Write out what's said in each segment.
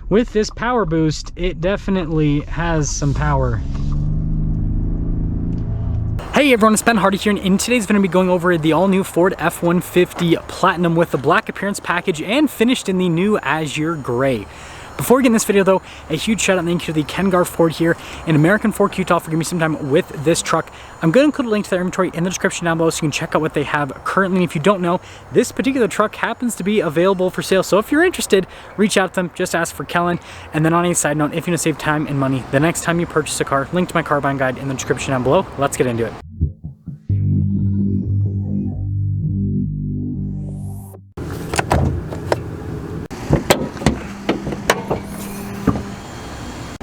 with this power boost, it definitely has some power. Hey everyone, it's Ben Hardy here, and in today's video, I'm going to be going over the all-new Ford F-150 Platinum with the black appearance package and finished in the new Azure Gray. Before we get in this video though, a huge shout out and thank you to the Kengar Ford here in American Ford Utah for giving me some time with this truck. I'm going to include a link to their inventory in the description down below so you can check out what they have currently. And if you don't know, this particular truck happens to be available for sale. So if you're interested, reach out to them, just ask for Kellen. And then on a side note, if you want to save time and money the next time you purchase a car, link to my car buying guide in the description down below. Let's get into it.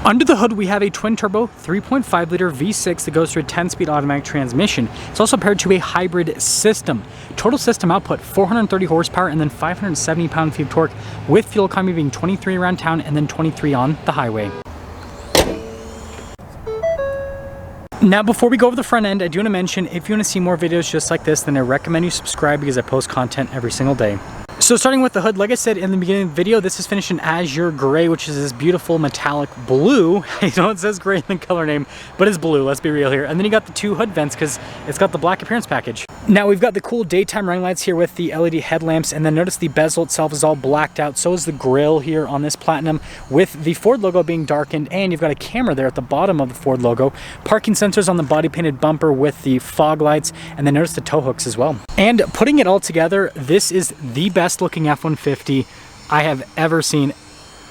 Under the hood, we have a twin-turbo 3.5-liter V6 that goes through a 10-speed automatic transmission. It's also paired to a hybrid system. Total system output, 430 horsepower and then 570 pound-feet of torque, with fuel economy being 23 around town and then 23 on the highway. Now, before we go over the front end, I do want to mention, if you want to see more videos just like this, then I recommend you subscribe because I post content every single day. So starting with the hood, like I said in the beginning of the video, this is finished in Azure Gray, which is this beautiful metallic blue. I know it says gray in the color name, but it's blue, let's be real here. And then you got the two hood vents because it's got the black appearance package. Now we've got the cool daytime running lights here with the LED headlamps, and then notice the bezel itself is all blacked out. So is the grille here on this Platinum with the Ford logo being darkened, and you've got a camera there at the bottom of the Ford logo. Parking sensors on the body painted bumper with the fog lights, and then notice the tow hooks as well. And putting it all together, this is the best looking F-150 I have ever seen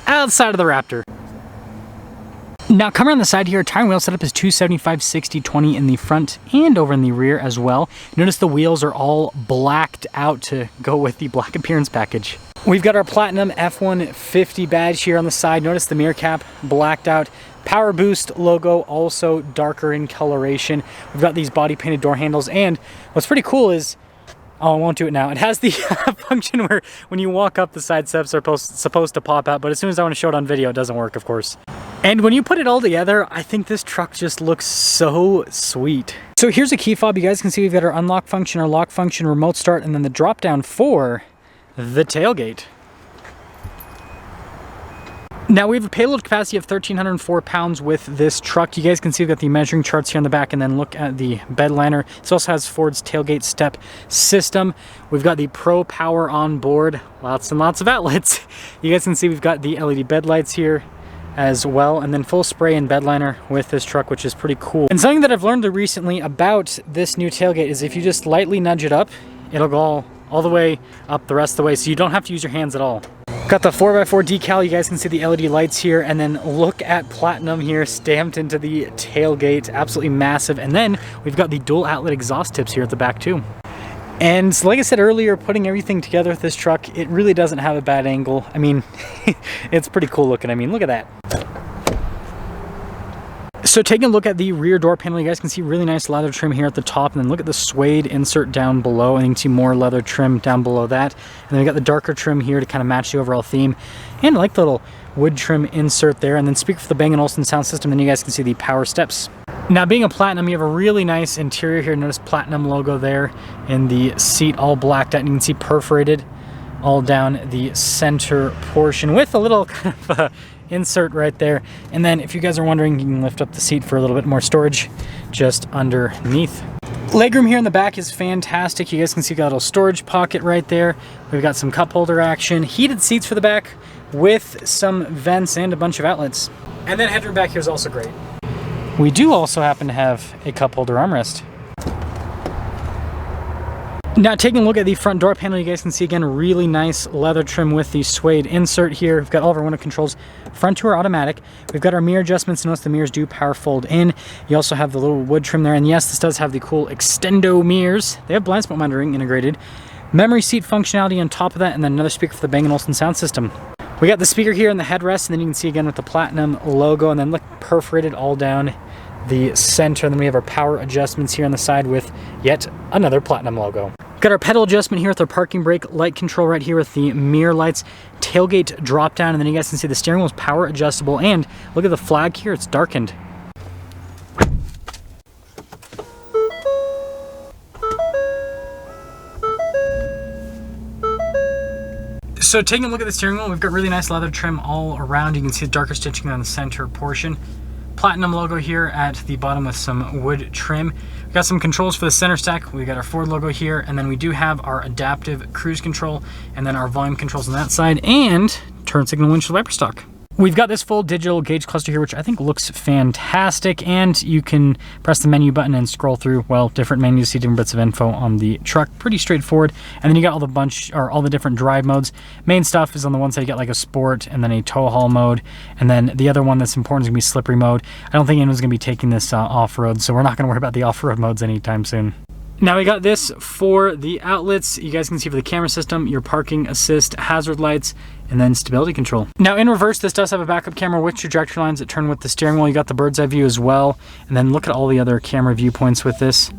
outside of the Raptor. Now coming on the side here, tire and wheel setup is 275/60/20 in the front and over in the rear as well. Notice the wheels are all blacked out to go with the black appearance package. We've got our Platinum F-150 badge here on the side. Notice the mirror cap blacked out. Power Boost logo also darker in coloration. We've got these body painted door handles, and what's pretty cool is, oh, I won't do it now. It has the function where when you walk up, the side steps are supposed to pop out, but as soon as I want to show it on video, it doesn't work, of course. And when you put it all together, I think this truck just looks so sweet. So here's a key fob. You guys can see we've got our unlock function, our lock function, remote start, and then the drop down for the tailgate. Now we have a payload capacity of 1,304 pounds with this truck. You guys can see we've got the measuring charts here on the back, and then look at the bed liner. This also has Ford's tailgate step system. We've got the Pro Power on board, lots and lots of outlets. You guys can see we've got the LED bed lights here as well, and then full spray and bed liner with this truck, which is pretty cool. And something that I've learned recently about this new tailgate is if you just lightly nudge it up, it'll go all the way up the rest of the way, so you don't have to use your hands at all. Got the 4x4 decal. You guys can see the LED lights here, and then look at Platinum here stamped into the tailgate, absolutely massive. And then we've got the dual outlet exhaust tips here at the back too. And like I said earlier, putting everything together with this truck, it really doesn't have a bad angle. I mean, it's pretty cool looking. I mean, look at that. So taking a look at the rear door panel, you guys can see really nice leather trim here at the top, and then look at the suede insert down below, and you can see more leather trim down below that. And then we got the darker trim here to kind of match the overall theme, and I like the little wood trim insert there. And then speaker for the Bang & Olufsen sound system, and you guys can see the power steps. Now being a Platinum, you have a really nice interior here. Notice Platinum logo there in the seat, all blacked out, and you can see perforated all down the center portion with a little kind of insert right there. And then if you guys are wondering, you can lift up the seat for a little bit more storage just underneath. Legroom here in the back is fantastic. You guys can see we've got a little storage pocket right there. We've got some cup holder action, heated seats for the back with some vents and a bunch of outlets. And then headroom back here is also great. We do also happen to have a cup holder armrest. Now taking a look at the front door panel, you guys can see again really nice leather trim with the suede insert here. We've got all of our window controls, front to our automatic. We've got our mirror adjustments. Notice the mirrors do power fold in. You also have the little wood trim there, and yes, this does have the cool extendo mirrors. They have blind spot monitoring integrated. Memory seat functionality on top of that, and then another speaker for the Bang & Olufsen sound system. We got the speaker here in the headrest, and then you can see again with the Platinum logo, and then look, perforated all down the center. And then we have our power adjustments here on the side with yet another Platinum logo. Got our pedal adjustment here with our parking brake light control right here with the mirror lights, tailgate drop down, and then you guys can see the steering wheel is power adjustable, and look at the flag here, it's darkened. So taking a look at the steering wheel, we've got really nice leather trim all around. You can see the darker stitching on the center portion. Platinum logo here at the bottom with some wood trim. We got some controls for the center stack. We got our Ford logo here, and then we do have our adaptive cruise control, and then our volume controls on that side, and turn signal windshield wiper stock. We've got this full digital gauge cluster here, which I think looks fantastic, and you can press the menu button and scroll through, well, different menus, see different bits of info on the truck. Pretty straightforward. And then you got all the different drive modes. Main stuff is on the one side, you got like a sport and then a tow haul mode, and then the other one that's important is gonna be slippery mode. I don't think anyone's gonna be taking this off-road, so we're not gonna worry about the off-road modes anytime soon. Now we got this for the outlets. You guys can see for the camera system, your parking assist, hazard lights, and then stability control. Now in reverse, this does have a backup camera with trajectory lines that turn with the steering wheel. You got the bird's eye view as well. And then look at all the other camera viewpoints with this.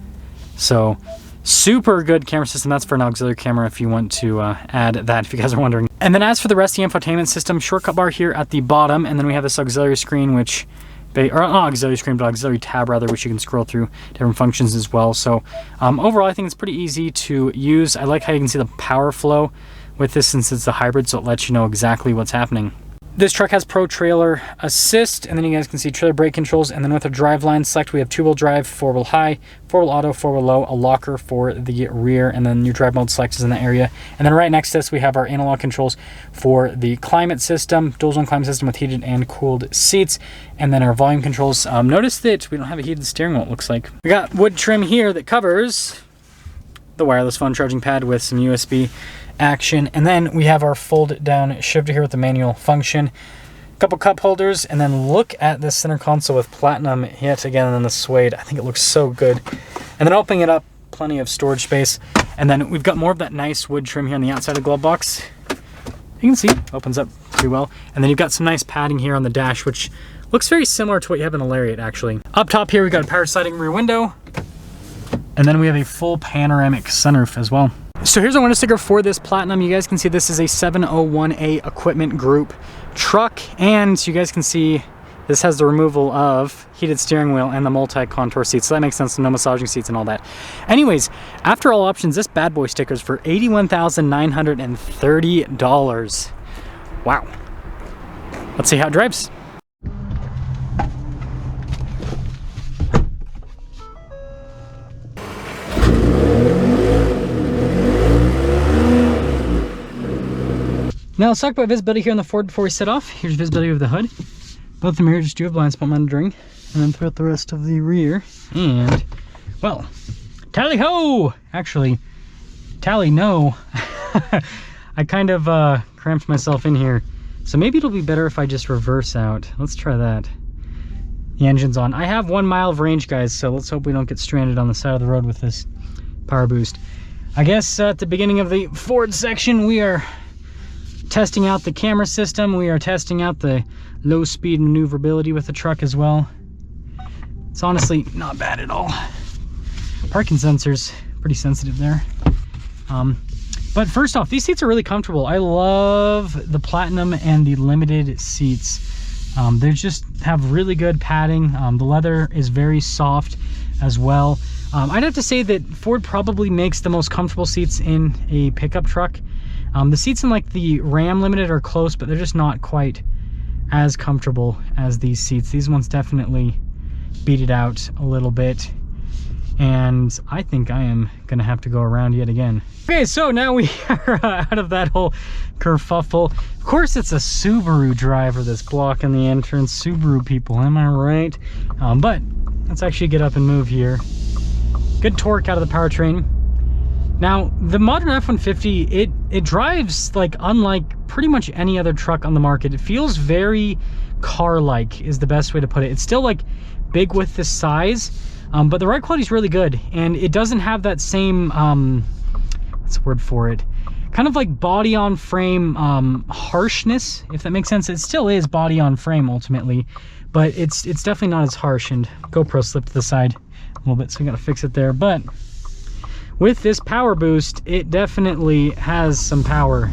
So super good camera system. That's for an auxiliary camera if you want to add that, if you guys are wondering. And then as for the rest of the infotainment system, shortcut bar here at the bottom. And then we have this auxiliary screen, which or not auxiliary screen, but auxiliary tab rather, which you can scroll through different functions as well. So overall, I think it's pretty easy to use. I like how you can see the power flow with this since it's a hybrid, so it lets you know exactly what's happening. This truck has Pro Trailer Assist, and then you guys can see trailer brake controls, and then with our drive line select, we have 2-wheel drive, 4-wheel high, 4-wheel auto, 4-wheel low, a locker for the rear, and then your drive mode select is in that area. And then right next to this, we have our analog controls for the climate system, dual zone climate system with heated and cooled seats, and then our volume controls. Notice that we don't have a heated steering wheel, it looks like. We got wood trim here that covers the wireless phone charging pad with some USB action, and then we have our fold down shifter here with the manual function, a couple cup holders, and then look at this center console with platinum yet again, and then the suede. I think it looks so good. And then opening it up, plenty of storage space, and then we've got more of that nice wood trim here on the outside of the glove box. You can see opens up pretty well, and then you've got some nice padding here on the dash, which looks very similar to what you have in a Lariat actually. Up top here we got a power sliding rear window, and then we have a full panoramic sunroof as well. So here's our window sticker for this Platinum. You guys can see this is a 701A equipment group truck, and you guys can see this has the removal of heated steering wheel and the multi-contour seats, so that makes sense, no massaging seats and all that. Anyways, after all options, this bad boy sticker is for $81,930. Wow. Let's see how it drives. Now let's talk about visibility here on the Ford before we set off. Here's visibility of the hood. Both the mirrors do have blind spot monitoring, and then throughout the rest of the rear. And, well, tally ho! Actually, tally no. I kind of cramped myself in here. So maybe it'll be better if I just reverse out. Let's try that. The engine's on. I have 1 mile of range, guys, so let's hope we don't get stranded on the side of the road with this power boost. I guess at the beginning of the Ford section, we are testing out the camera system. We are testing out the low speed maneuverability with the truck as well. It's honestly not bad at all. Parking sensors, pretty sensitive there. But first off, these seats are really comfortable. I love the Platinum and the Limited seats. They just have really good padding. The leather is very soft as well. I'd have to say that Ford probably makes the most comfortable seats in a pickup truck. The seats in like the Ram Limited are close, but they're just not quite as comfortable as these seats. These ones definitely beat it out a little bit, and I think I am gonna have to go around yet again. Okay, so now we are out of that whole kerfuffle. Of course, it's a Subaru driver that's blocking the entrance. Subaru people, am I right? But let's actually get up and move here. Good torque out of the powertrain. Now, the modern F-150, it drives like unlike pretty much any other truck on the market. It feels very car-like is the best way to put it. It's still like big with the size, but the ride quality is really good, and it doesn't have that same, what's the word for it? Kind of like body on frame harshness, if that makes sense. It still is body on frame ultimately, but it's definitely not as harsh. And GoPro slipped to the side a little bit, so we gotta fix it there. But with this power boost, it definitely has some power.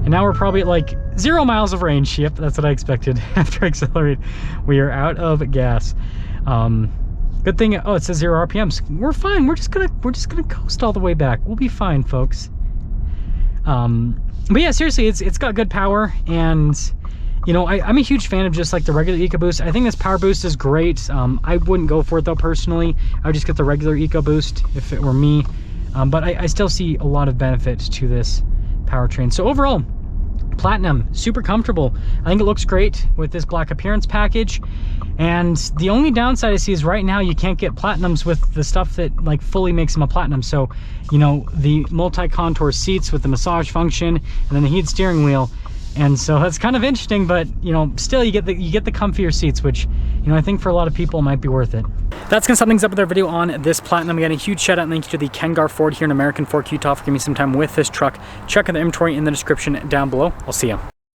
And now we're probably at like 0 miles of range. Yep, that's what I expected. After I accelerate, we are out of gas. Good thing, oh, it says 0 RPMs. We're fine. We're just gonna coast all the way back. We'll be fine, folks. But yeah, seriously, it's got good power, and you know, I'm a huge fan of just like the regular EcoBoost. I think this power boost is great. I wouldn't go for it though personally. I would just get the regular EcoBoost if it were me. But I still see a lot of benefit to this powertrain. So overall, Platinum, super comfortable. I think it looks great with this black appearance package. And the only downside I see is right now you can't get Platinums with the stuff that like fully makes them a Platinum. So, you know, the multi-contour seats with the massage function and then the heated steering wheel. And so that's kind of interesting, but you know, still you get the comfier seats, which, you know, I think for a lot of people might be worth it. That's gonna sum things up with our video on this Platinum. Again, a huge shout out and thank you to the Kengar Ford here in American Fork, Utah for giving me some time with this truck. Check out the inventory in the description down below. I'll see you.